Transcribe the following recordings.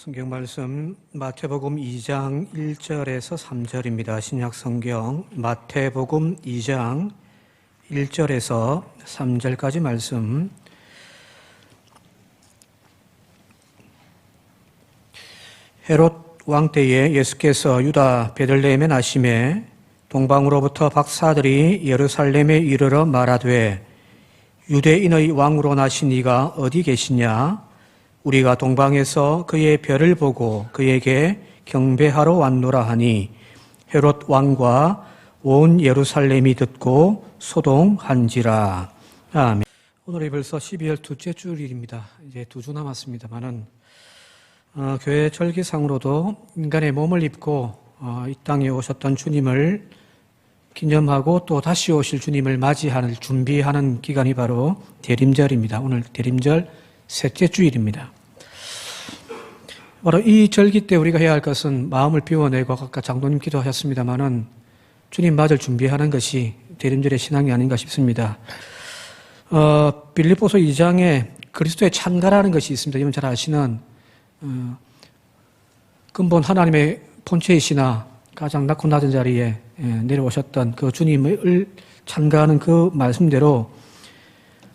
성경 말씀 마태복음 2장 1절에서 3절입니다. 신약 성경 마태복음 2장 1절에서 3절까지 말씀. 헤롯 왕 때에 예수께서 유다 베들레헴에 나심에 동방으로부터 박사들이 예루살렘에 이르러 말하되 유대인의 왕으로 나신 이가 어디 계시냐? 우리가 동방에서 그의 별을 보고 그에게 경배하러 왔노라 하니 헤롯 왕과 온 예루살렘이 듣고 소동한지라. 아멘. 오늘이 벌써 12월 둘째 주일입니다. 이제 2주 남았습니다만은 교회 절기상으로도 인간의 몸을 입고 이 땅에 오셨던 주님을 기념하고 또 다시 오실 주님을 맞이하는 준비하는 기간이 바로 대림절입니다. 오늘 대림절 셋째 주일입니다. 바로 이 절기 때 우리가 해야 할 것은 마음을 비워내고 아까 장로님 기도하셨습니다마는 주님 맞을 준비하는 것이 대림절의 신앙이 아닌가 싶습니다. 빌립보서 2장에 그리스도의 찬가라는 것이 있습니다. 여러분 잘 아시는 근본 하나님의 본체이시나 가장 낮고 낮은 자리에 내려오셨던 그 주님을 찬가하는 그 말씀대로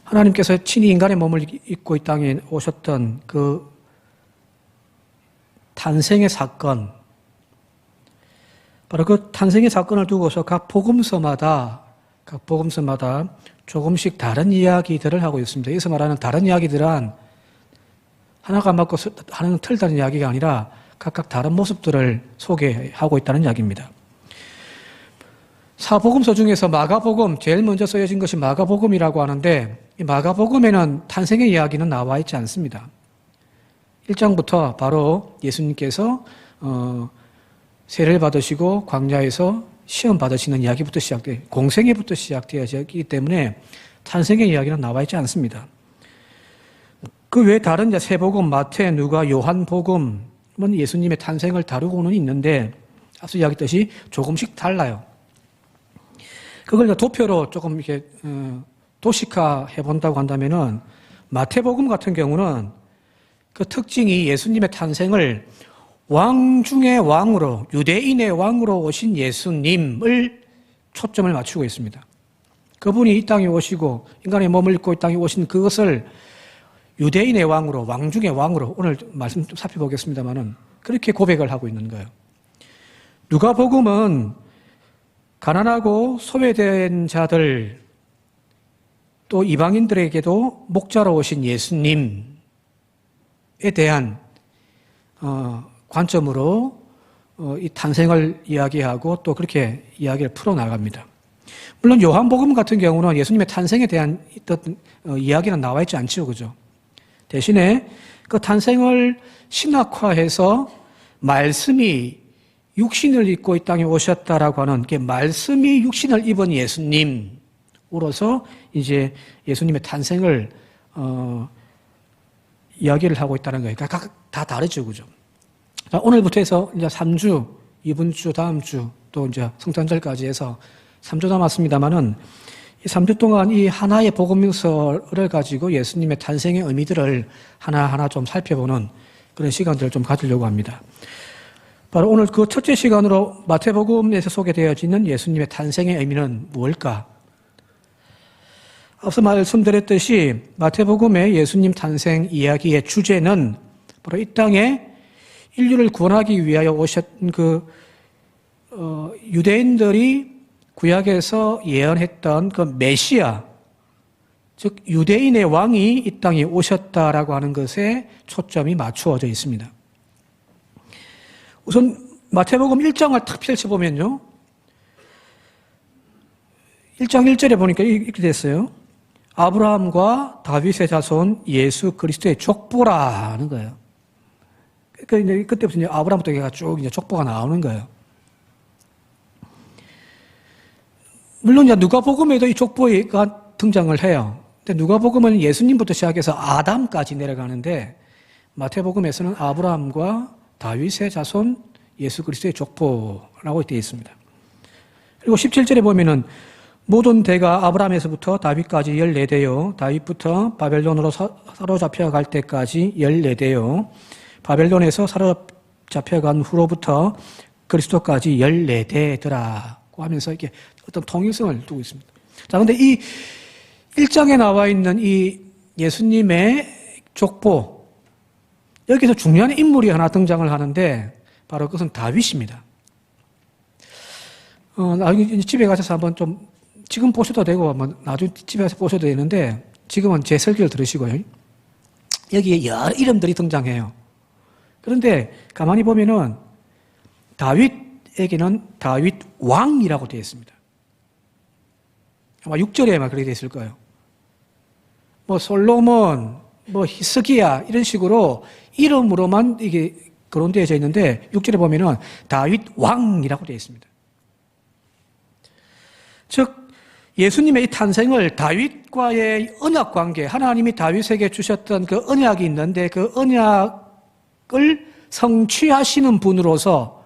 하나님께서 친히 인간의 몸을 입고 이 땅에 오셨던 그 탄생의 사건, 바로 그 탄생의 사건을 두고서 각 복음서마다 조금씩 다른 이야기들을 하고 있습니다. 여기서 말하는 다른 이야기들은 하나가 맞고 하나는 틀다는 이야기가 아니라 각각 다른 모습들을 소개하고 있다는 이야기입니다. 사복음서 중에서 마가복음, 제일 먼저 쓰여진 것이 마가복음이라고 하는데 이 마가복음에는 탄생의 이야기는 나와 있지 않습니다. 1장부터 바로 예수님께서 세례를 받으시고 광야에서 시험 받으시는 이야기부터 공생애부터 시작되어지기 때문에 탄생의 이야기는 나와 있지 않습니다. 그 외에 다른 세복음, 마태, 누가, 요한복음은 예수님의 탄생을 다루고는 있는데 앞서 이야기했듯이 조금씩 달라요. 그걸 도표로 조금 이렇게 도식화해 본다고 한다면은 마태복음 같은 경우는 그 특징이 예수님의 탄생을 왕 중의 왕으로, 유대인의 왕으로 오신 예수님을 초점을 맞추고 있습니다. 그분이 이 땅에 오시고 인간의 몸을 입고 이 땅에 오신 그것을 유대인의 왕으로, 왕 중의 왕으로, 오늘 말씀 좀 살펴보겠습니다만은 그렇게 고백을 하고 있는 거예요. 누가복음은 가난하고 소외된 자들 또 이방인들에게도 목자로 오신 예수님에 대한 관점으로 이 탄생을 이야기하고 또 그렇게 이야기를 풀어나갑니다. 물론 요한복음 같은 경우는 예수님의 탄생에 대한 어떤 이야기는 나와 있지 않죠, 그죠? 대신에 그 탄생을 신학화해서 말씀이 육신을 입고 이 땅에 오셨다라고 하는 게 말씀이 육신을 입은 예수님으로서 이제 예수님의 탄생을 이야기를 하고 있다는 거예요. 각각 다 다르죠, 그죠? 자, 오늘부터 해서 이제 3주, 이번 주, 다음 주, 또 이제 성탄절까지 해서 3주 남았습니다만은 이 3주 동안 이 하나의 복음서를 가지고 예수님의 탄생의 의미들을 하나하나 좀 살펴보는 그런 시간들을 좀 가지려고 합니다. 바로 오늘 그 첫째 시간으로 마태복음에서 소개되어지는 예수님의 탄생의 의미는 무엇일까? 앞서 말씀드렸듯이 마태복음의 예수님 탄생 이야기의 주제는 바로 이 땅에 인류를 구원하기 위하여 오셨던 유대인들이 구약에서 예언했던 그 메시아, 즉 유대인의 왕이 이 땅에 오셨다라고 하는 것에 초점이 맞추어져 있습니다. 우선 마태복음 1장을 탁 펼쳐보면요. 1장 1절에 보니까 이렇게 됐어요. 아브라함과 다윗의 자손 예수 그리스도의 족보라는 거예요. 그러니까 이제 그때부터 이제 아브라함부터 쭉 이제 족보가 나오는 거예요. 물론 이제 누가복음에도 이 족보가 등장을 해요. 근데 누가복음은 예수님부터 시작해서 아담까지 내려가는데 마태복음에서는 아브라함과 다윗의 자손 예수 그리스도의 족보라고 되어 있습니다. 그리고 17절에 보면은 모든 대가 아브라함에서부터 다윗까지 14대요. 다윗부터 바벨론으로 사로잡혀 갈 때까지 14대요. 바벨론에서 사로잡혀간 후로부터 그리스도까지 14대더라고 하면서 이렇게 어떤 통일성을 두고 있습니다. 자, 근데 이 1장에 나와 있는 이 예수님의 족보, 여기서 중요한 인물이 하나 등장을 하는데 바로 그것은 다윗입니다. 나중에 집에 가셔서 한번 좀 지금 보셔도 되고 나중에 집에 가서 보셔도 되는데 지금은 제 설교를 들으시고요. 여기에 여러 이름들이 등장해요. 그런데 가만히 보면은 다윗에게는 다윗 왕이라고 되어 있습니다. 아마 6절에만 그렇게 되어 있을 거예요. 뭐 솔로몬, 뭐 히스기야 이런 식으로 이름으로만 이게 거론되어져 있는데 6절에 보면은 다윗 왕이라고 되어 있습니다. 즉 예수님의 이 탄생을 다윗과의 언약 관계, 하나님이 다윗에게 주셨던 그 언약이 있는데 그 언약을 성취하시는 분으로서,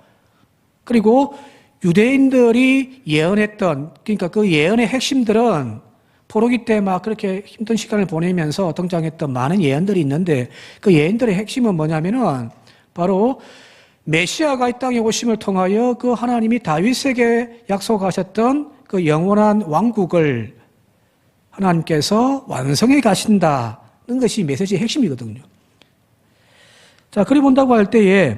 그리고 유대인들이 예언했던, 그러니까 그 예언의 핵심들은 포로기 때 막 그렇게 힘든 시간을 보내면서 등장했던 많은 예언들이 있는데 그 예언들의 핵심은 뭐냐면은 바로 메시아가 이 땅에 오심을 통하여 그 하나님이 다윗에게 약속하셨던 그 영원한 왕국을 하나님께서 완성해 가신다는 것이 메시지의 핵심이거든요. 자, 그리 본다고 할 때에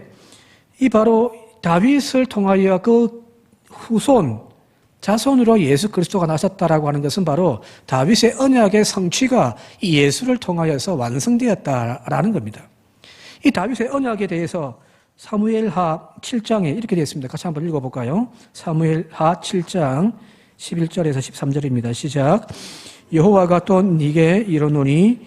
이 바로 다윗을 통하여 그 후손, 자손으로 예수 그리스도가 나셨다라고 하는 것은 바로 다윗의 언약의 성취가 이 예수를 통하여서 완성되었다라는 겁니다. 이 다윗의 언약에 대해서 사무엘하 7장에 이렇게 되어 있습니다. 같이 한번 읽어볼까요? 사무엘하 7장 11절에서 13절입니다. 시작. 여호와가 또 네게 이르노니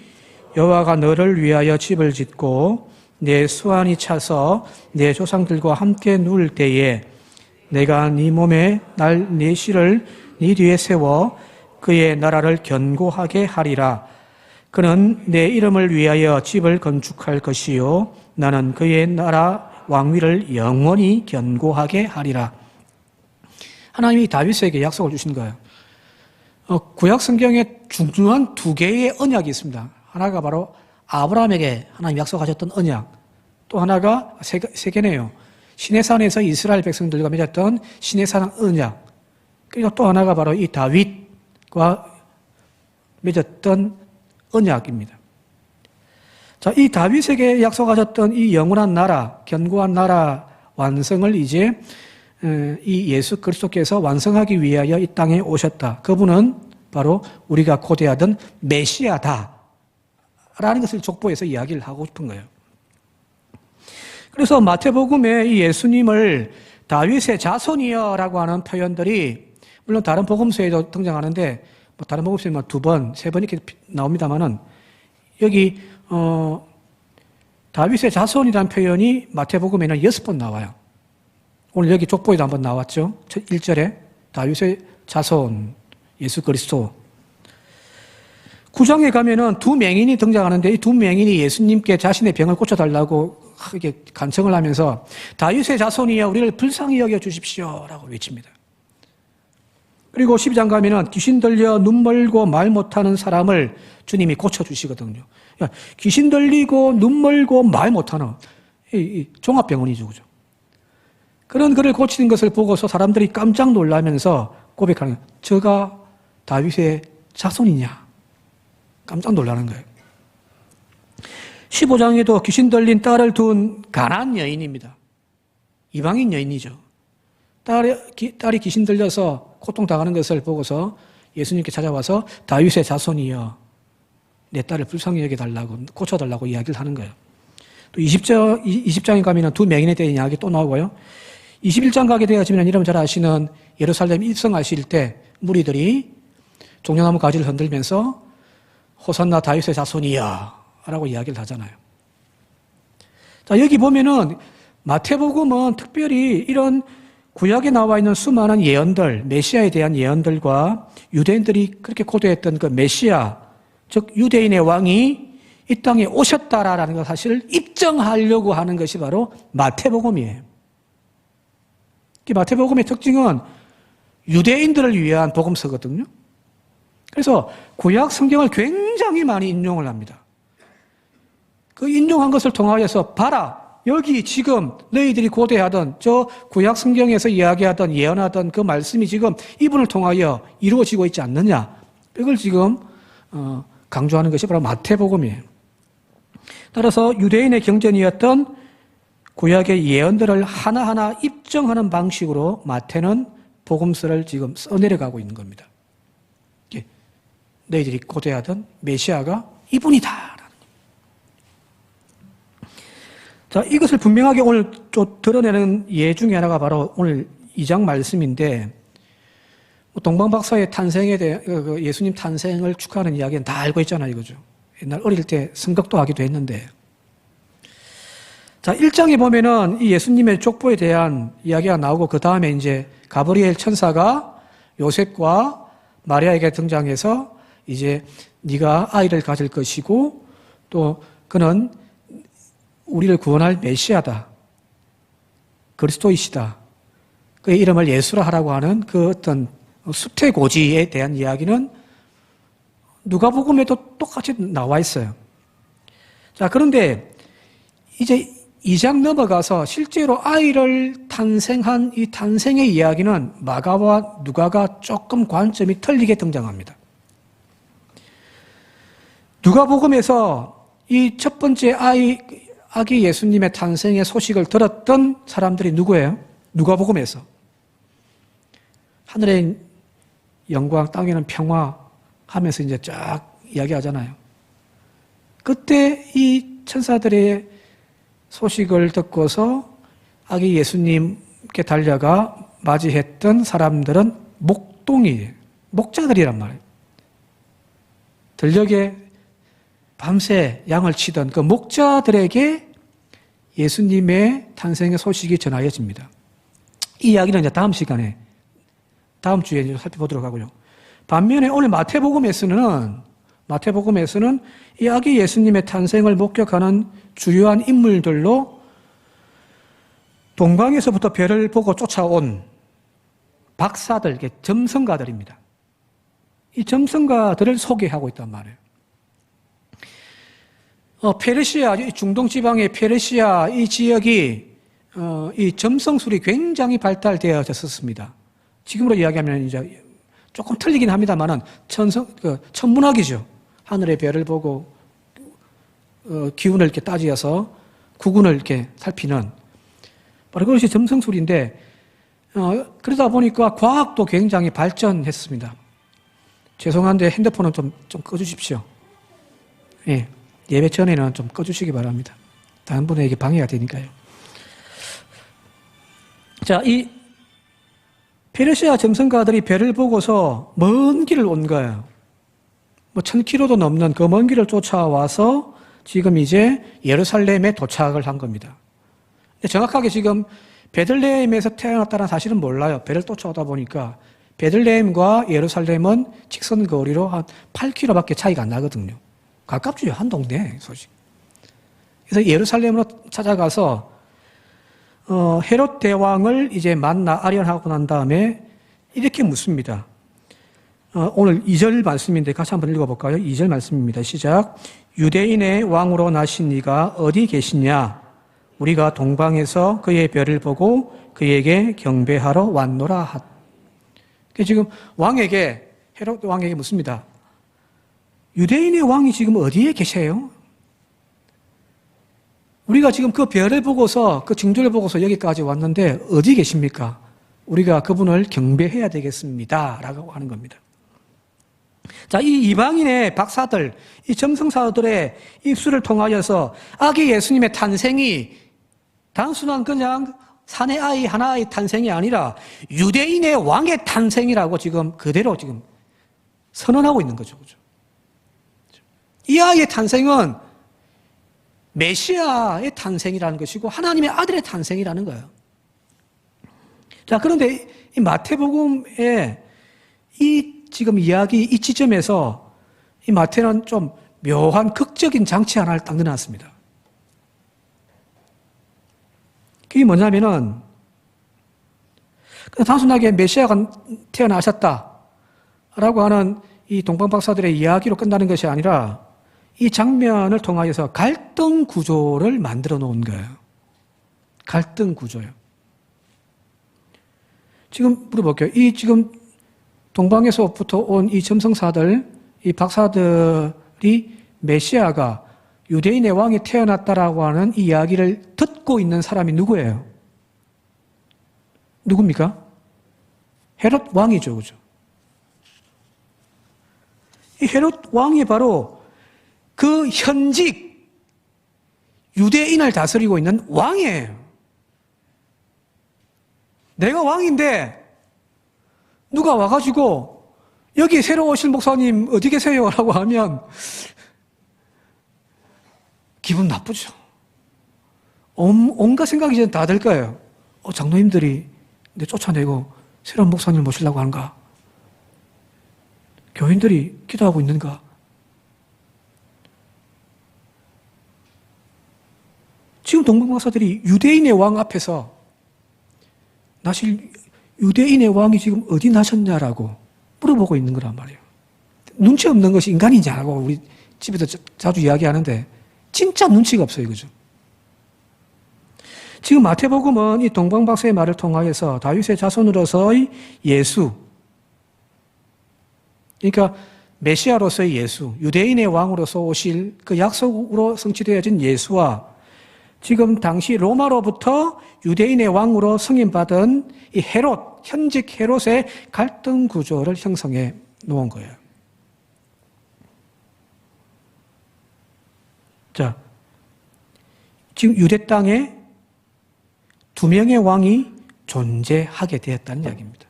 여호와가 너를 위하여 집을 짓고 내 수완이 차서 내 조상들과 함께 누울 때에 내가 네 몸에 날 네 씨를 네 뒤에 세워 그의 나라를 견고하게 하리라. 그는 내 이름을 위하여 집을 건축할 것이요 나는 그의 나라 왕위를 영원히 견고하게 하리라. 하나님이 다윗에게 약속을 주신 거예요. 구약 성경에 중요한 두 개의 언약이 있습니다. 하나가 바로 아브라함에게 하나님 약속하셨던 언약, 또 하나가 세 개네요. 시내산에서 이스라엘 백성들과 맺었던 시내산 언약, 그리고 또 하나가 바로 이 다윗과 맺었던 언약입니다. 자, 이 다윗에게 약속하셨던 이 영원한 나라, 견고한 나라 완성을 이제 이 예수 그리스도께서 완성하기 위하여 이 땅에 오셨다. 그분은 바로 우리가 고대하던 메시아다 라는 것을 족보에서 이야기를 하고 싶은 거예요. 그래서 마태복음에 이 예수님을 다윗의 자손이여 라고 하는 표현들이 물론 다른 복음서에도 등장하는데 뭐 다른 복음서에는 2번, 3번 이렇게 나옵니다만은 여기 다윗의 자손이라는 표현이 마태복음에는 6번 나와요. 오늘 여기 족보에도 한번 나왔죠. 1절에 다윗의 자손 예수 그리스도. 9장에 가면은 두 맹인이 등장하는데 이 두 맹인이 예수님께 자신의 병을 고쳐달라고 이렇게 간청을 하면서 다윗의 자손이여 우리를 불쌍히 여겨 주십시오 라고 외칩니다. 그리고 12장 가면은 귀신 들려 눈 멀고 말 못하는 사람을 주님이 고쳐주시거든요. 귀신 들리고 눈 멀고 말 못하는 이 종합병원이죠. 그죠? 그런 그를 고치는 것을 보고서 사람들이 깜짝 놀라면서 고백하는 거예요. 저가 다윗의 자손이냐? 깜짝 놀라는 거예요. 15장에도 귀신 들린 딸을 둔 가나안 여인입니다. 이방인 여인이죠. 딸이 귀신 들려서 고통당하는 것을 보고서 예수님께 찾아와서 다윗의 자손이여 내 딸을 불쌍히 여겨달라고 고쳐달라고 이야기를 하는 거예요. 또 20장에 가면 두 맹인에 대한 이야기 또 나오고요. 21장 가게 되어지면 여러분 잘 아시는 예루살렘 입성하실 때 무리들이 종려나무 가지를 흔들면서 호산나 다윗의 자손이야 라고 이야기를 하잖아요. 자, 여기 보면은 마태복음은 특별히 이런 구약에 나와 있는 수많은 예언들, 메시아에 대한 예언들과 유대인들이 그렇게 고대했던 그 메시아, 즉 유대인의 왕이 이 땅에 오셨다라는 것 사실을 입증하려고 하는 것이 바로 마태복음이에요. 마태복음의 특징은 유대인들을 위한 복음서거든요. 그래서 구약 성경을 굉장히 많이 인용을 합니다. 그 인용한 것을 통하여서 봐라, 여기 지금 너희들이 고대하던 저 구약 성경에서 이야기하던 예언하던 그 말씀이 지금 이분을 통하여 이루어지고 있지 않느냐. 이걸 지금 강조하는 것이 바로 마태복음이에요. 따라서 유대인의 경전이었던 구약의 예언들을 하나하나 입증하는 방식으로 마태는 복음서를 지금 써내려가고 있는 겁니다. 너희들이 고대하던 메시아가 이분이다. 자, 이것을 분명하게 오늘 좀 드러내는 예 중에 하나가 바로 오늘 2장 말씀인데, 동방박사의 탄생에 대해, 예수님 탄생을 축하하는 이야기는 다 알고 있잖아요, 이거죠. 옛날 어릴 때 성격도 하기도 했는데. 자, 1장에 보면은 이 예수님의 족보에 대한 이야기가 나오고, 그 다음에 이제 가브리엘 천사가 요셉과 마리아에게 등장해서 이제 네가 아이를 가질 것이고, 또 그는 우리를 구원할 메시아다. 그리스도이시다. 그의 이름을 예수라 하라고 하는 그 어떤 수태고지에 대한 이야기는 누가복음에도 똑같이 나와 있어요. 자, 그런데 이제 2장 넘어가서 실제로 아이를 탄생한 이 탄생의 이야기는 마가와 누가가 조금 관점이 틀리게 등장합니다. 누가복음에서 이 첫 번째 아기 예수님의 탄생의 소식을 들었던 사람들이 누구예요? 누가복음에서. 하늘의 영광, 땅에는 평화 하면서 이제 쫙 이야기하잖아요. 그때 이 천사들의 소식을 듣고서 아기 예수님께 달려가 맞이했던 사람들은 목동이에요. 목자들이란 말이에요. 들녘에 밤새 양을 치던 그 목자들에게 예수님의 탄생의 소식이 전하여집니다. 이 이야기는 이제 다음 시간에, 다음 주에 이제 살펴보도록 하고요. 반면에 오늘 마태복음에서는 이 아기 예수님의 탄생을 목격하는 주요한 인물들로 동방에서부터 별을 보고 쫓아온 박사들, 점성가들입니다. 이 점성가들을 소개하고 있단 말이에요. 페르시아, 중동 지방의 페르시아 이 지역이 이 점성술이 굉장히 발달되어졌었습니다. 지금으로 이야기하면 이제 조금 틀리긴 합니다만은 천문학이죠. 하늘의 별을 보고 기운을 이렇게 따지어서 구근을 이렇게 살피는 바로 그것이 점성술인데, 그러다 보니까 과학도 굉장히 발전했습니다. 죄송한데 핸드폰은 좀 꺼주십시오. 예. 예배 전에는 좀 꺼주시기 바랍니다. 다른 분에게 방해가 되니까요. 자, 이 페르시아 점성가들이 별을 보고서 먼 길을 온 거예요. 1000km도 넘는 그 먼 길을 쫓아와서 지금 이제 예루살렘에 도착을 한 겁니다. 정확하게 지금 베들레헴에서 태어났다는 사실은 몰라요. 배를 쫓아오다 보니까 베들레헴과 예루살렘은 직선 거리로 한 8km밖에 차이가 안 나거든요. 가깝죠. 한 동네 소식. 그래서 예루살렘으로 찾아가서 헤롯 대왕을 이제 만나 아련하고 난 다음에 이렇게 묻습니다. 오늘 2절 말씀인데 같이 한번 읽어볼까요? 2절 말씀입니다. 시작. 유대인의 왕으로 나신 이가 어디 계시냐? 우리가 동방에서 그의 별을 보고 그에게 경배하러 왔노라. 지금 헤롯 왕에게 묻습니다. 유대인의 왕이 지금 어디에 계세요? 우리가 지금 그 별을 보고서, 그 징조를 보고서 여기까지 왔는데 어디 계십니까? 우리가 그분을 경배해야 되겠습니다. 라고 하는 겁니다. 자, 이 이방인의 박사들, 이 점성사들의 입술을 통하여서 아기 예수님의 탄생이 단순한 그냥 사내 아이 하나의 탄생이 아니라 유대인의 왕의 탄생이라고 지금 그대로 지금 선언하고 있는 거죠. 그죠? 이 아이의 탄생은 메시아의 탄생이라는 것이고 하나님의 아들의 탄생이라는 거예요. 자, 그런데 이 마태복음의 이 지금 이야기 이 지점에서 이 마태는 좀 묘한 극적인 장치 하나를 딱 넣어놨습니다. 그게 뭐냐면은 단순하게 메시아가 태어나셨다라고 하는 이 동방박사들의 이야기로 끝나는 것이 아니라 이 장면을 통하여서 갈등 구조를 만들어 놓은 거예요. 갈등 구조예요. 지금 물어볼게요. 이 지금 동방에서부터 온 이 점성사들, 이 박사들이 메시아가 유대인의 왕이 태어났다라고 하는 이 이야기를 듣고 있는 사람이 누구예요? 누굽니까? 헤롯 왕이죠, 그죠? 이 헤롯 왕이 바로 그 현직 유대인을 다스리고 있는 왕이에요. 내가 왕인데 누가 와가지고 여기 새로 오실 목사님 어디 계세요? 라고 하면 기분 나쁘죠. 온갖 생각이 이제 다 들 거예요. 장로님들이 내 쫓아내고 새로운 목사님을 모시려고 하는가? 교인들이 기도하고 있는가? 지금 동방박사들이 유대인의 왕 앞에서 나실 유대인의 왕이 지금 어디 나셨냐라고 물어보고 있는 거란 말이에요. 눈치 없는 것이 인간이냐고 우리 집에서 자주 이야기하는데 진짜 눈치가 없어요. 그죠? 지금 마태복음은 이 동방박사의 말을 통하여서 다윗의 자손으로서의 예수, 그러니까 메시아로서의 예수, 유대인의 왕으로서 오실 그 약속으로 성취되어진 예수와 지금 당시 로마로부터 유대인의 왕으로 승인받은 이 헤롯, 현직 헤롯의 갈등 구조를 형성해 놓은 거예요. 자, 지금 유대 땅에 두 명의 왕이 존재하게 되었다는 이야기입니다.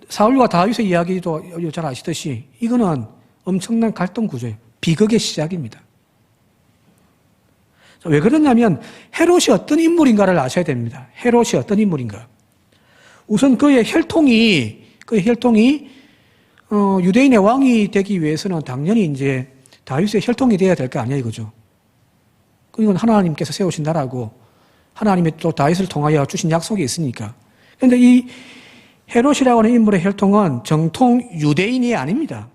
사울과 다윗의 이야기도 잘 아시듯이 이거는 엄청난 갈등 구조예요. 비극의 시작입니다. 왜 그러냐면 헤롯이 어떤 인물인가를 아셔야 됩니다. 헤롯이 어떤 인물인가. 우선 그의 혈통이 유대인의 왕이 되기 위해서는 당연히 이제 다윗의 혈통이 되어야 될 거 아니에요, 이거죠. 그건 하나님께서 세우신 나라고 하나님이 또 다윗을 통하여 주신 약속이 있으니까. 그런데 이 헤롯이라고 하는 인물의 혈통은 정통 유대인이 아닙니다.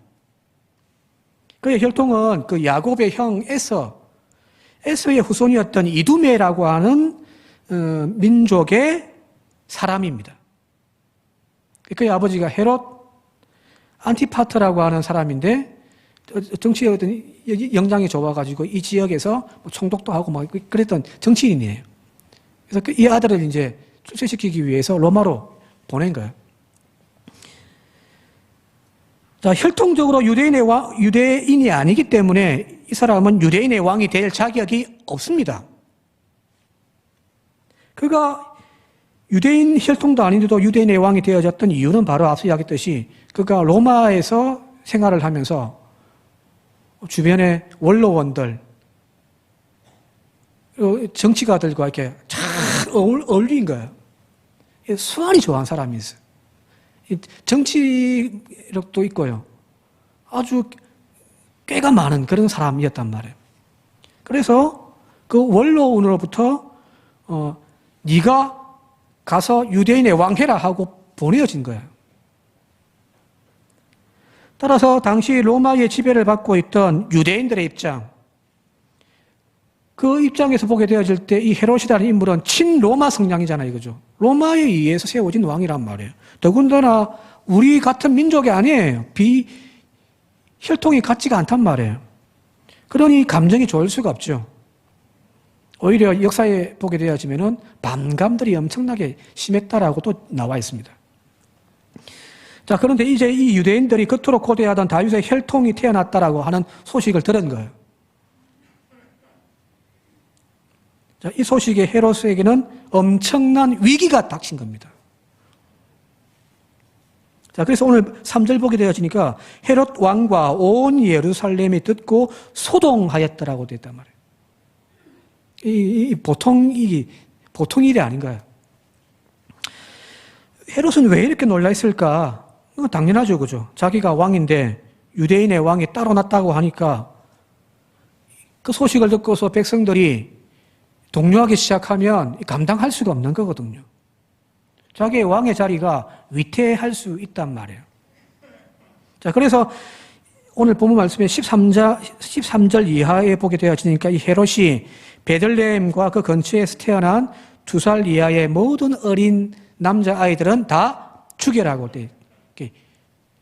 그의 혈통은 그 야곱의 형 에서의 후손이었던 이두메라고 하는 민족의 사람입니다. 그의 아버지가 헤롯 안티파트라고 하는 사람인데 정치에 어떤 영향이 좋아가지고 이 지역에서 총독도 하고 막 그랬던 정치인이에요. 그래서 이 아들을 이제 출세시키기 위해서 로마로 보낸 거예요. 자, 혈통적으로 유대인이 아니기 때문에 이 사람은 유대인의 왕이 될 자격이 없습니다. 그가 유대인 혈통도 아닌데도 유대인의 왕이 되어졌던 이유는 바로 앞서 이야기했듯이 그가 로마에서 생활을 하면서 주변의 원로원들, 정치가들과 이렇게 잘 어울린 거예요. 수완이 좋아하는 사람이 있어요. 정치력도 있고요. 아주 꾀가 많은 그런 사람이었단 말이에요. 그래서 그 원로원으로부터 네가 가서 유대인의 왕해라 하고 보내어진 거예요. 따라서 당시 로마의 지배를 받고 있던 유대인들의 입장, 그 입장에서 보게 되어질 때 이 헤롯이라는 인물은 친로마 성향이잖아요, 그죠? 로마에 의해서 세워진 왕이란 말이에요. 더군다나 우리 같은 민족이 아니에요. 혈통이 같지가 않단 말이에요. 그러니 감정이 좋을 수가 없죠. 오히려 역사에 보게 되어지면은 반감들이 엄청나게 심했다라고 또 나와 있습니다. 자, 그런데 이제 이 유대인들이 겉으로 고대하던 다윗의 혈통이 태어났다라고 하는 소식을 들은 거예요. 자, 이 소식에 헤롯에게는 엄청난 위기가 닥친 겁니다. 자, 그래서 오늘 3절 보게 되어지니까 헤롯 왕과 온 예루살렘이 듣고 소동하였다라고 되어 있단 말이에요. 이 보통 일이 아닌가요? 헤롯은 왜 이렇게 놀라 있을까? 당연하죠, 그죠? 자기가 왕인데 유대인의 왕이 따로 났다고 하니까 그 소식을 듣고서 백성들이 동요하기 시작하면 감당할 수가 없는 거거든요. 자기의 왕의 자리가 위태할 수 있단 말이에요. 자, 그래서 오늘 본문 말씀에 13절 이하에 보게 되어지니까 이 헤롯이 베들레헴과 그 근처에서 태어난 2살 이하의 모든 어린 남자아이들은 다 죽여라고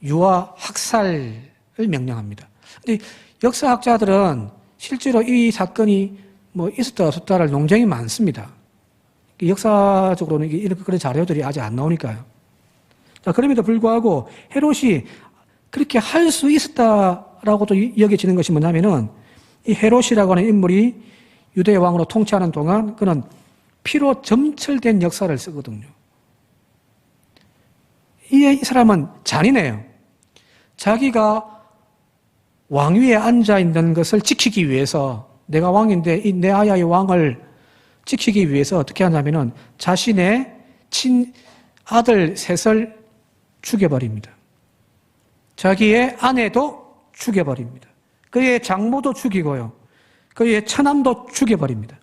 유아 학살을 명령합니다. 근데 역사학자들은 실제로 이 사건이 뭐 있었다 없었다를 논쟁이 많습니다. 역사적으로는 이런 그런 자료들이 아직 안 나오니까요. 자, 그럼에도 불구하고 헤롯이 그렇게 할 수 있었다라고도 여겨지는 것이 뭐냐면은 이 헤롯이라고 하는 인물이 유대 왕으로 통치하는 동안 그는 피로 점철된 역사를 쓰거든요. 이 사람은 잔인해요. 자기가 왕위에 앉아 있는 것을 지키기 위해서 내가 왕인데 이 내 아야의 왕을 지키기 위해서 어떻게 하냐면은 자신의 친아들 셋을 죽여버립니다. 자기의 아내도 죽여버립니다. 그의 장모도 죽이고요. 그의 처남도 죽여버립니다.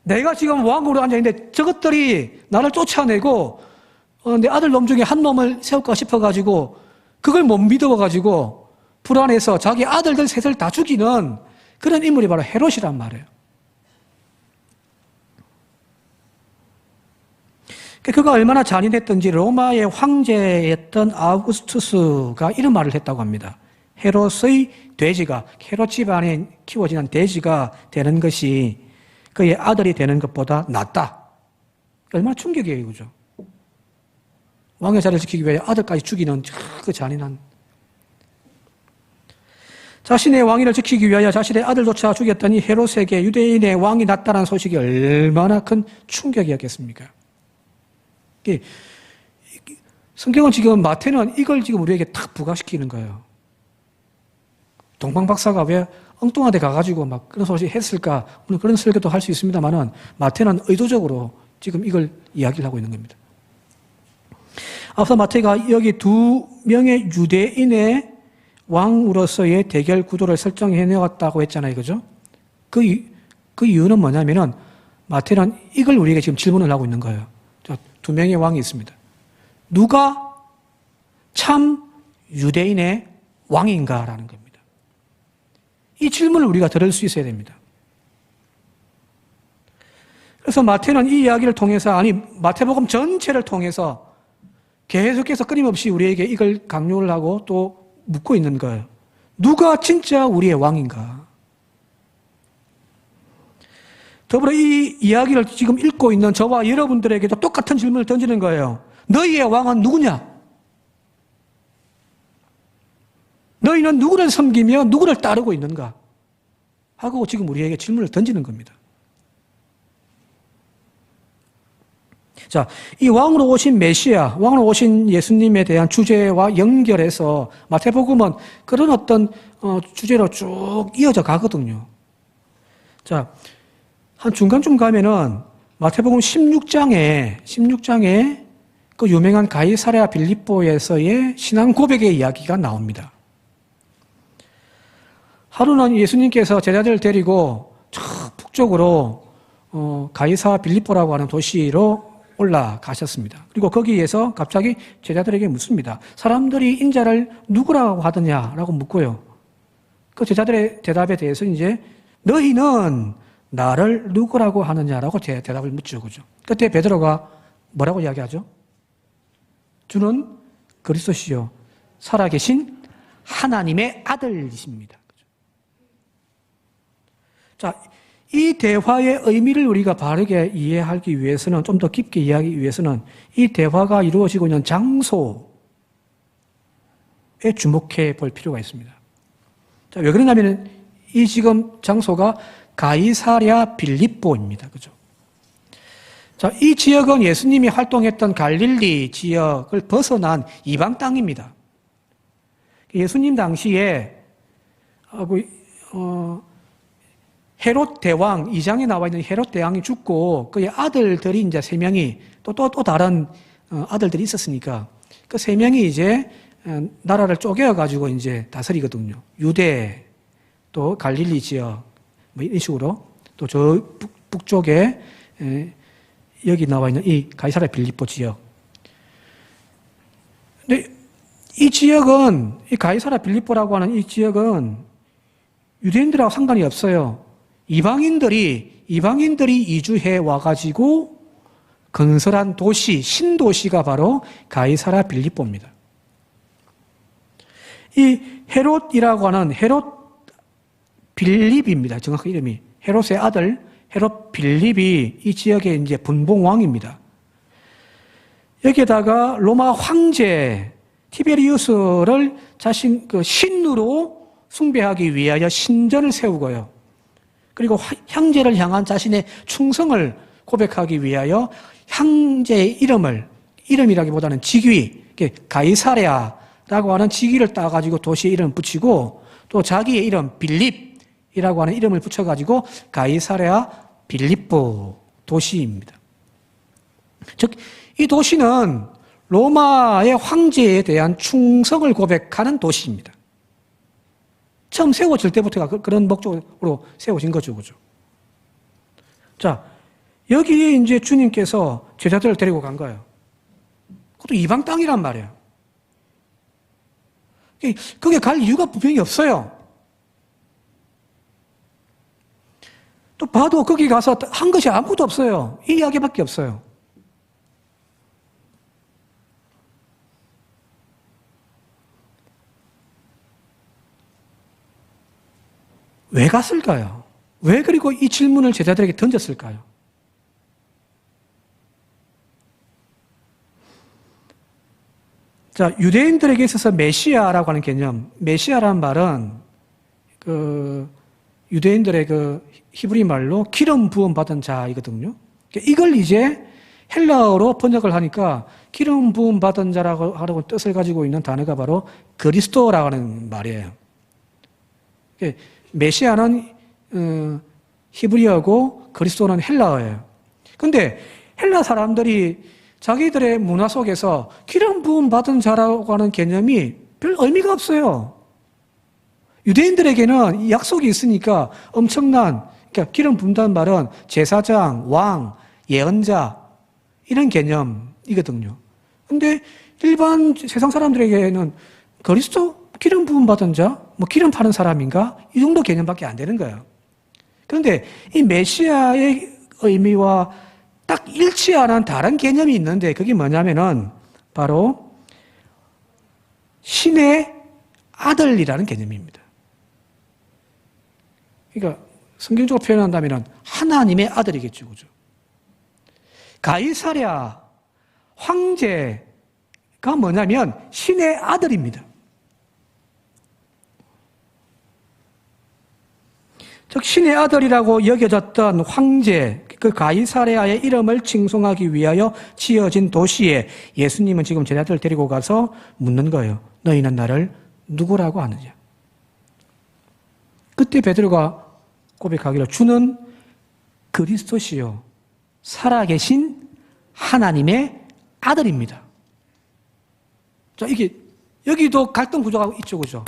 내가 지금 왕으로 앉아있는데 저것들이 나를 쫓아내고 내 아들 놈 중에 한 놈을 세울까 싶어가지고 그걸 못 믿어가지고 불안해서 자기 아들들 셋을 다 죽이는 그런 인물이 바로 헤롯이란 말이에요. 그가 얼마나 잔인했던지 로마의 황제였던 아우구스투스가 이런 말을 했다고 합니다. 헤롯의 돼지가, 헤롯 집안에 키워지는 돼지가 되는 것이 그의 아들이 되는 것보다 낫다. 얼마나 충격이에요, 그죠? 왕의 자리를 지키기 위해 아들까지 죽이는 그 잔인한. 자신의 왕위를 지키기 위하여 자신의 아들조차 죽였던 이 헤롯에게 유대인의 왕이 낫다는 소식이 얼마나 큰 충격이었겠습니까? 성경은 지금 마태는 이걸 지금 우리에게 탁 부각시키는 거예요. 동방 박사가 왜 엉뚱한 데 가가지고 막 그런 소식 했을까? 물론 그런 설교도 할 수 있습니다만은 마태는 의도적으로 지금 이걸 이야기를 하고 있는 겁니다. 앞서 마태가 여기 2명의 유대인의 왕으로서의 대결 구도를 설정해 내왔다고 했잖아요. 그죠? 그 이유는 뭐냐면은 마태는 이걸 우리에게 지금 질문을 하고 있는 거예요. 2명의 왕이 있습니다. 누가 참 유대인의 왕인가라는 겁니다. 이 질문을 우리가 들을 수 있어야 됩니다. 그래서 마태는 이 이야기를 통해서, 아니 마태복음 전체를 통해서 계속해서 끊임없이 우리에게 이걸 강조를 하고 또 묻고 있는 거예요. 누가 진짜 우리의 왕인가? 더불어 이 이야기를 지금 읽고 있는 저와 여러분들에게도 똑같은 질문을 던지는 거예요. 너희의 왕은 누구냐? 너희는 누구를 섬기며 누구를 따르고 있는가? 하고 지금 우리에게 질문을 던지는 겁니다. 자, 이 왕으로 오신 메시아, 왕으로 오신 예수님에 대한 주제와 연결해서 마태복음은 그런 어떤 주제로 쭉 이어져 가거든요. 자, 한 중간쯤 가면은 마태복음 16장에 그 유명한 가이사랴 빌립보에서의 신앙 고백의 이야기가 나옵니다. 하루는 예수님께서 제자들을 데리고 저 북쪽으로 가이사 빌립보라고 하는 도시로 올라가셨습니다. 그리고 거기에서 갑자기 제자들에게 묻습니다. 사람들이 인자를 누구라고 하더냐라고 묻고요. 그 제자들의 대답에 대해서 이제 너희는 나를 누구라고 하느냐라고 대답을 묻죠. 그죠? 그때 베드로가 뭐라고 이야기하죠? 주는 그리스도시요 살아계신 하나님의 아들이십니다. 그죠? 자, 이 대화의 의미를 우리가 바르게 이해하기 위해서는, 좀 더 깊게 이해하기 위해서는 이 대화가 이루어지고 있는 장소에 주목해 볼 필요가 있습니다. 자, 왜 그러냐면 이 지금 장소가 가이사랴 빌립보입니다. 그죠? 자, 이 지역은 예수님이 활동했던 갈릴리 지역을 벗어난 이방 땅입니다. 예수님 당시에 헤롯 대왕, 2장에 나와 있는 헤롯 대왕이 죽고 그의 아들들이 이제 3명이 또 다른 아들들이 있었으니까 그 3명이 이제 나라를 쪼개어가지고 이제 다스리거든요. 유대, 또 갈릴리 지역, 뭐 이런 식으로 또 저 북쪽에 여기 나와 있는 이 가이사랴 빌립보 지역. 근데 이 지역은, 이 가이사랴 빌립보라고 하는 이 지역은 유대인들하고 상관이 없어요. 이방인들이 이주해 와가지고 건설한 도시, 신도시가 바로 가이사랴 빌립보입니다. 이 헤롯이라고 하는 헤롯 빌립입니다. 정확한 이름이. 헤롯의 아들 헤롯 빌립이 이 지역의 이제 분봉왕입니다. 여기에다가 로마 황제 티베리우스를 자신 그 신으로 숭배하기 위하여 신전을 세우고요. 그리고 형제를 향한 자신의 충성을 고백하기 위하여 형제의 이름이라기보다는 직위, 가이사랴라고 하는 직위를 따가지고 도시의 이름을 붙이고 또 자기의 이름 빌립이라고 하는 이름을 붙여가지고 가이사랴 빌립보 도시입니다. 즉, 이 도시는 로마의 황제에 대한 충성을 고백하는 도시입니다. 처음 세워질 때부터가 그런 목적으로 세워진 거죠, 그죠? 자, 여기에 이제 주님께서 제자들을 데리고 간 거예요. 그것도 이방 땅이란 말이에요. 거기에 갈 이유가 분명히 없어요. 또 봐도 거기 가서 한 것이 아무것도 없어요. 이 이야기밖에 없어요. 왜 갔을까요? 왜 그리고 이 질문을 제자들에게 던졌을까요? 자, 유대인들에게 있어서 메시아라고 하는 개념, 메시아라는 말은 유대인들의 히브리 말로 기름 부음 받은 자이거든요. 이걸 이제 헬라어로 번역을 하니까 기름 부음 받은 자라고 하는 뜻을 가지고 있는 단어가 바로 그리스도라고 하는 말이에요. 메시아는 히브리어고 그리스도는 헬라어예요. 근데 헬라 사람들이 자기들의 문화 속에서 기름 부음 받은 자라고 하는 개념이 별 의미가 없어요. 유대인들에게는 약속이 있으니까 엄청난, 그러니까 기름 부은다는 말은 제사장, 왕, 예언자 이런 개념이거든요. 근데 일반 세상 사람들에게는 그리스도 기름 부음 받은 자, 뭐 기름 파는 사람인가? 이 정도 개념밖에 안 되는 거예요. 그런데 이 메시아의 의미와 딱 일치하는 다른 개념이 있는데 그게 뭐냐면은 바로 신의 아들이라는 개념입니다. 그러니까 성경적으로 표현한다면은 하나님의 아들이겠죠, 그죠? 가이사랴 황제가 뭐냐면 신의 아들입니다. 즉 신의 아들이라고 여겨졌던 황제, 그 가이사랴의 이름을 칭송하기 위하여 지어진 도시에 예수님은 지금 제자들을 데리고 가서 묻는 거예요. 너희는 나를 누구라고 하느냐? 그때 베드로가 고백하기를 주는 그리스도시요 살아계신 하나님의 아들입니다. 자, 이게 여기도 갈등 구조가 있죠, 그죠?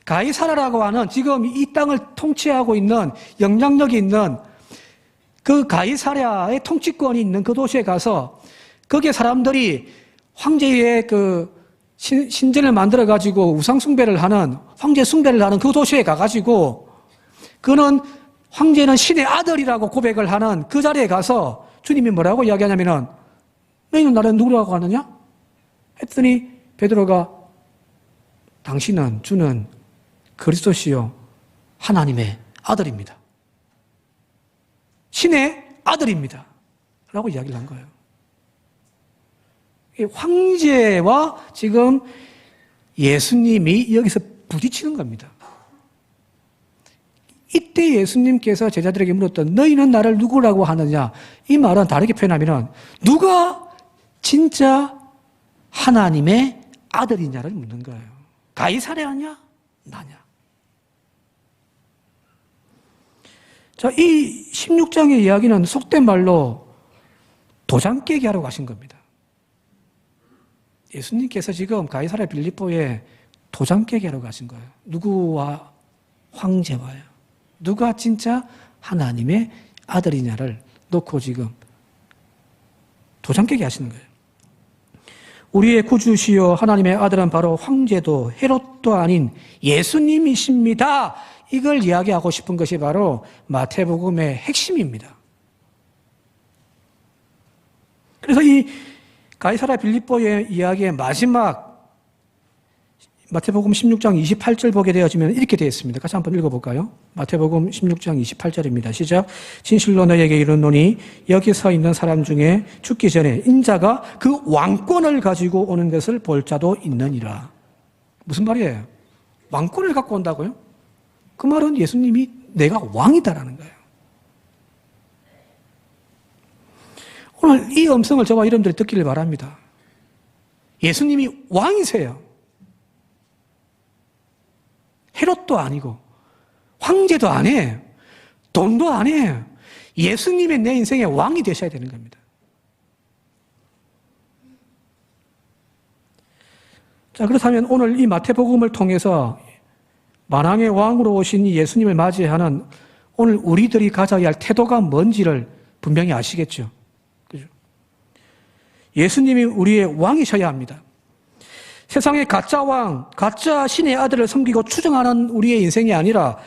가이사랴라고 하는 지금 이 땅을 통치하고 있는 영향력이 있는 그 가이사랴의 통치권이 있는 그 도시에 가서 거기에 사람들이 황제의 신전을 만들어 가지고 우상 숭배를 하는 황제 숭배를 하는 그 도시에 가가지고 그는 황제는 신의 아들이라고 고백을 하는 그 자리에 가서 주님이 뭐라고 이야기하냐면은 너희는 나를 누구라고 하느냐? 했더니 베드로가 주는 그리스도시요 하나님의 아들입니다. 신의 아들입니다. 라고 이야기를 한 거예요. 황제와 지금 예수님이 여기서 부딪히는 겁니다. 이때 예수님께서 제자들에게 물었던 너희는 나를 누구라고 하느냐? 이 말은 다르게 표현하면 누가 진짜 하나님의 아들이냐를 묻는 거예요. 가이사랴냐? 나냐? 자, 이 16장의 이야기는 속된 말로 도장 깨기 하러 가신 겁니다. 예수님께서 지금 가이사랴 빌립보에 도장 깨기 하러 가신 거예요. 누구와 황제와요. 누가 진짜 하나님의 아들이냐를 놓고 지금 도장 깨기 하시는 거예요. 우리의 구주시요 하나님의 아들은 바로 황제도 헤롯도 아닌 예수님이십니다. 이걸 이야기하고 싶은 것이 바로 마태복음의 핵심입니다. 그래서 이 가이사랴 빌립보의 이야기의 마지막 마태복음 16장 28절 보게 되어지면 이렇게 되어 있습니다. 같이 한번 읽어볼까요? 마태복음 16장 28절입니다. 시작. 진실로 너에게 이르노니 여기 서 있는 사람 중에 죽기 전에 인자가 그 왕권을 가지고 오는 것을 볼 자도 있느니라. 무슨 말이에요? 왕권을 갖고 온다고요? 그 말은 예수님이 내가 왕이다라는 거예요. 오늘 이 음성을 저와 여러분들이 듣기를 바랍니다. 예수님이 왕이세요. 헤롯도 아니고 황제도 아니에요. 돈도 아니에요. 예수님의 내 인생의 왕이 되셔야 되는 겁니다. 자, 그렇다면 오늘 이 마태복음을 통해서 만왕의 왕으로 오신 이 예수님을 맞이하는 오늘 우리들이 가져야 할 태도가 뭔지를 분명히 아시겠죠. 그죠? 예수님이 우리의 왕이셔야 합니다. 세상의 가짜 왕, 가짜 신의 아들을 섬기고 추정하는 우리의 인생이 아니라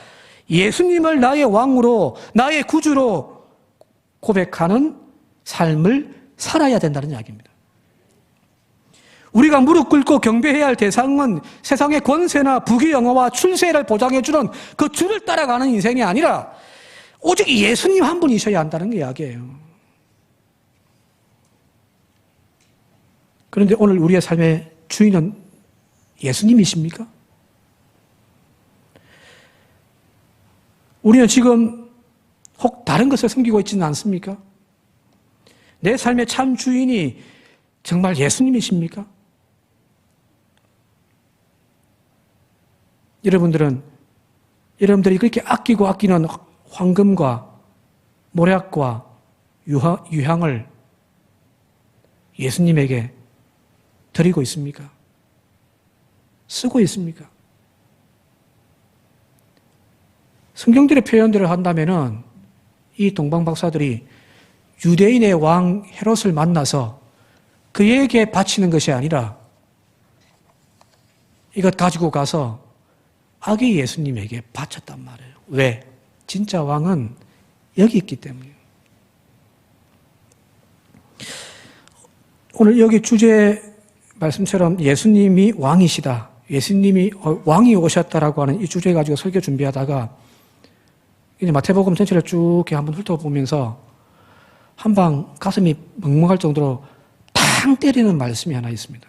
예수님을 나의 왕으로, 나의 구주로 고백하는 삶을 살아야 된다는 이야기입니다. 우리가 무릎 꿇고 경배해야 할 대상은 세상의 권세나 부귀영화와 출세를 보장해주는 그 주를 따라가는 인생이 아니라 오직 예수님 한 분이셔야 한다는 이야기예요. 그런데 오늘 우리의 삶의 주인은 예수님이십니까? 우리는 지금 혹 다른 것을 섬기고 있지는 않습니까? 내 삶의 참 주인이 정말 예수님이십니까? 여러분들이 그렇게 아끼고 아끼는 황금과 모략과 유향을 예수님에게 드리고 있습니까? 쓰고 있습니까? 성경들의 표현들을 한다면은 이 동방박사들이 유대인의 왕 헤롯을 만나서 그에게 바치는 것이 아니라 이것 가지고 가서 아기 예수님에게 바쳤단 말이에요. 왜? 진짜 왕은 여기 있기 때문이에요. 오늘 여기 주제 말씀처럼 예수님이 왕이시다. 예수님이 왕이 오셨다라고 하는 이 주제 가지고 설교 준비하다가 이제 마태복음 전체를 쭉 한번 훑어보면서 한방 가슴이 멍멍할 정도로 탕 때리는 말씀이 하나 있습니다.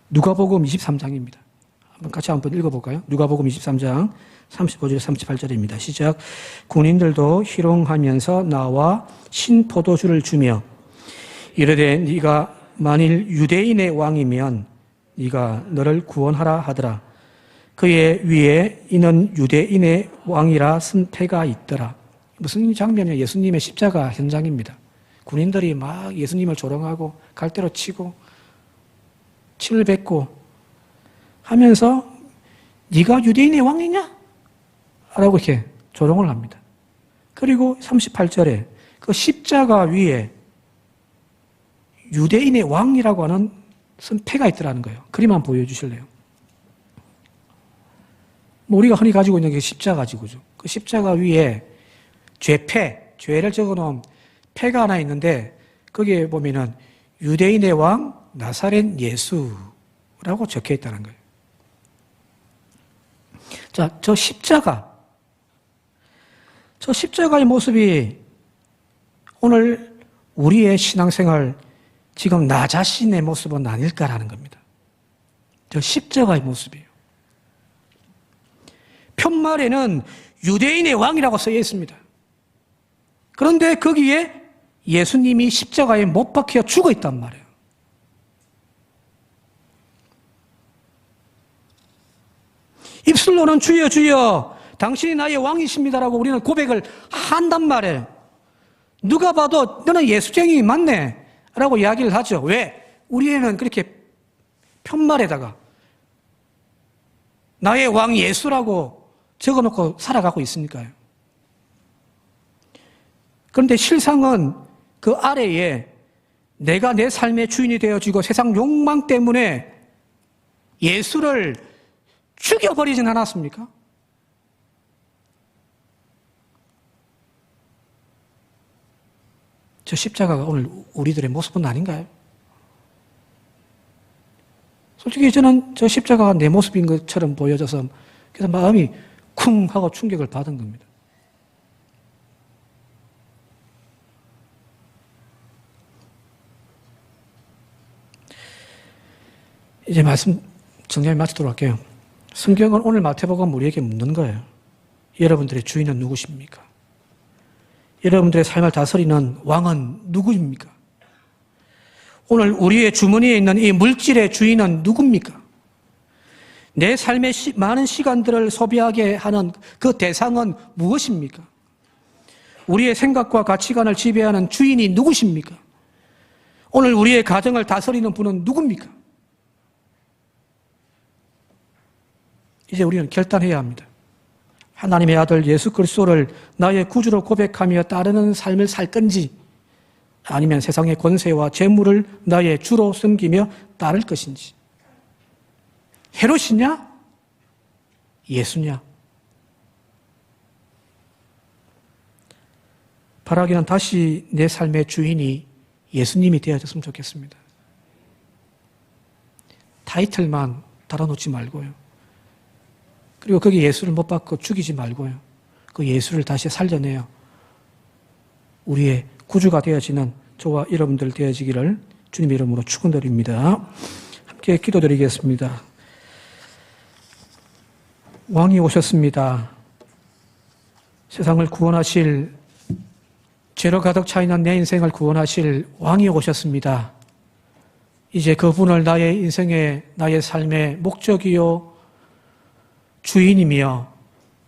누가복음 23장입니다. 같이 한번 읽어볼까요? 누가복음 23장 35절 38절입니다. 시작. 군인들도 희롱하면서 나와 신포도주를 주며 이르되 네가 만일 유대인의 왕이면 네가 너를 구원하라 하더라. 그의 위에 이는 유대인의 왕이라 쓴 패가 있더라. 무슨 장면이냐? 예수님의 십자가 현장입니다. 군인들이 막 예수님을 조롱하고 갈대로 치고 침을 뱉고 하면서 네가 유대인의 왕이냐? 라고 이렇게 조롱을 합니다. 그리고 38절에 그 십자가 위에 유대인의 왕이라고 하는 쓴 패가 있더라는 거예요. 그림 한번 보여주실래요? 우리가 흔히 가지고 있는 게 십자가지고죠. 그 십자가 위에 죄를 적어놓은 패가 하나 있는데 거기에 보면은 유대인의 왕 나사렛 예수라고 적혀 있다는 거예요. 자, 저 십자가의 모습이 오늘 우리의 신앙생활 지금 나 자신의 모습은 아닐까라는 겁니다. 저 십자가의 모습이에요. 편말에는 유대인의 왕이라고 쓰여 있습니다. 그런데 거기에 예수님이 십자가에 못 박혀 죽어 있단 말이에요. 입술로는 주여 주여 당신이 나의 왕이십니다라고 우리는 고백을 한단 말이에요. 누가 봐도 너는 예수쟁이 맞네 라고 이야기를 하죠. 왜? 우리에는 그렇게 편말에다가 나의 왕 예수라고 적어놓고 살아가고 있으니까요. 그런데 실상은 그 아래에 내가 내 삶의 주인이 되어지고 세상 욕망 때문에 예수를 죽여버리진 않았습니까? 저 십자가가 오늘 우리들의 모습은 아닌가요? 솔직히 저는 저 십자가가 내 모습인 것처럼 보여져서 그래서 마음이 쿵 하고 충격을 받은 겁니다. 이제 말씀 정리를 마치도록 할게요. 성경은 오늘 마태복음 우리에게 묻는 거예요. 여러분들의 주인은 누구십니까? 여러분들의 삶을 다스리는 왕은 누구입니까? 오늘 우리의 주머니에 있는 이 물질의 주인은 누굽니까? 내 삶의 많은 시간들을 소비하게 하는 그 대상은 무엇입니까? 우리의 생각과 가치관을 지배하는 주인이 누구십니까? 오늘 우리의 가정을 다스리는 분은 누굽니까? 이제 우리는 결단해야 합니다. 하나님의 아들 예수 그리스도를 나의 구주로 고백하며 따르는 삶을 살 건지, 아니면 세상의 권세와 재물을 나의 주로 섬기며 따를 것인지. 헤롯이냐? 예수냐? 바라기는 다시 내 삶의 주인이 예수님이 되어졌으면 좋겠습니다. 타이틀만 달아놓지 말고요. 그리고 거기 예수를 못 받고 죽이지 말고요. 그 예수를 다시 살려내요. 우리의 구주가 되어지는 저와 여러분들 되어지기를 주님의 이름으로 축원드립니다. 함께 기도드리겠습니다. 왕이 오셨습니다. 세상을 구원하실, 죄로 가득 차 있는 내 인생을 구원하실 왕이 오셨습니다. 이제 그분을 나의 인생의, 나의 삶의 목적이요 주인이며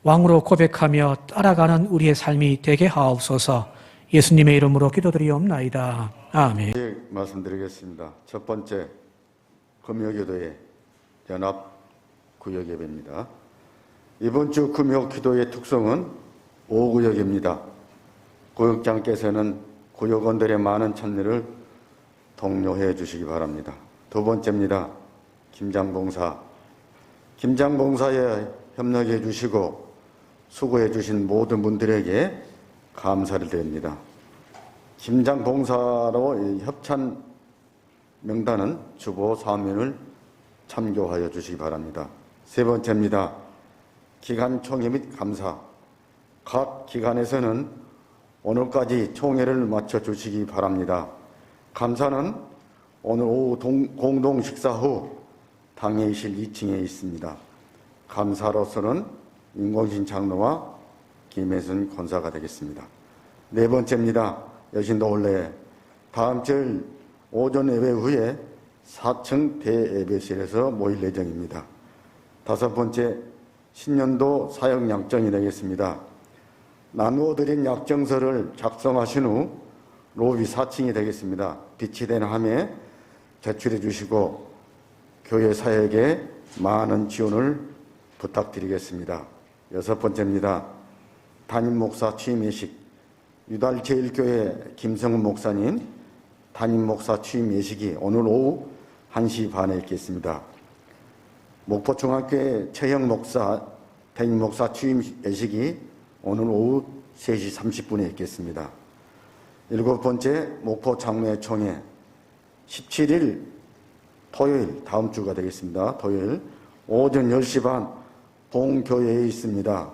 왕으로 고백하며 따라가는 우리의 삶이 되게 하옵소서. 예수님의 이름으로 기도드리옵나이다. 아멘. 말씀드리겠습니다. 첫 번째, 금요기도의 연합구역예배입니다. 이번 주 금요기도의 특성은 5구역입니다. 구역장께서는 구역원들의 많은 참여를 독려해 주시기 바랍니다. 두 번째입니다. 김장봉사에 협력해 주시고 수고해 주신 모든 분들에게 감사를 드립니다. 김장봉사로 협찬 명단은 주보 사면을 참조하여 주시기 바랍니다. 세 번째입니다. 기간 총회 및 감사. 각 기관에서는 오늘까지 총회를 마쳐 주시기 바랍니다. 감사는 오늘 오후 공동 식사 후 당회의실 2층에 있습니다. 감사로서는 윤공신 장로와 김혜순 권사가 되겠습니다. 네 번째입니다. 여신도 원래 다음 주 오전 예배 후에 4층 대예배실에서 모일 예정입니다. 다섯 번째, 신년도 사역 약정이 되겠습니다. 나누어 드린 약정서를 작성하신 후 로비 4층이 되겠습니다. 비치된 함에 제출해 주시고 교회 사역에 많은 지원을 부탁드리겠습니다. 여섯 번째입니다. 담임 목사 취임 예식. 유달제일교회 김성훈 목사님 담임 목사 취임 예식이 오늘 오후 1시 반에 있겠습니다. 목포중학교의 최형 목사 담임 목사 취임 예식이 오늘 오후 3시 30분에 있겠습니다. 일곱 번째, 목포 장로회 총회 17일 토요일, 다음 주가 되겠습니다. 토요일 오전 10시 반 봉교회에 있습니다.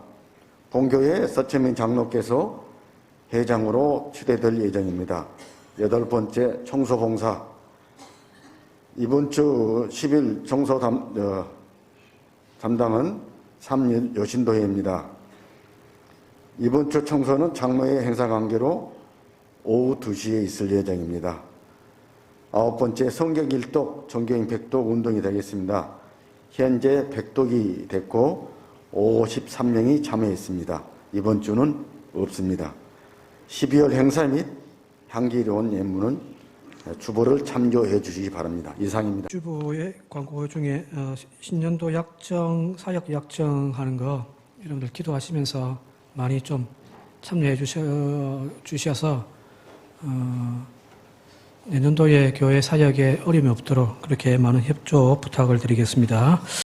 봉교회 서채민 장로께서 회장으로 추대될 예정입니다. 여덟 번째, 청소봉사. 이번 주 10일 청소 담당은 3일 여신도회입니다. 이번 주 청소는 장로회 행사 관계로 오후 2시에 있을 예정입니다. 아홉 번째, 성경일독, 종교인 백독 운동이 되겠습니다. 현재 백독이 됐고 53명이 참여했습니다. 이번 주는 없습니다. 12월 행사 및 향기로운 예물은 주보를 참조해 주시기 바랍니다. 이상입니다. 주보의 광고 중에 신년도 약정, 사역 약정하는 거 여러분들 기도하시면서 많이 좀 참여해 주셔서 내년도에 교회 사역에 어려움이 없도록 그렇게 많은 협조 부탁을 드리겠습니다.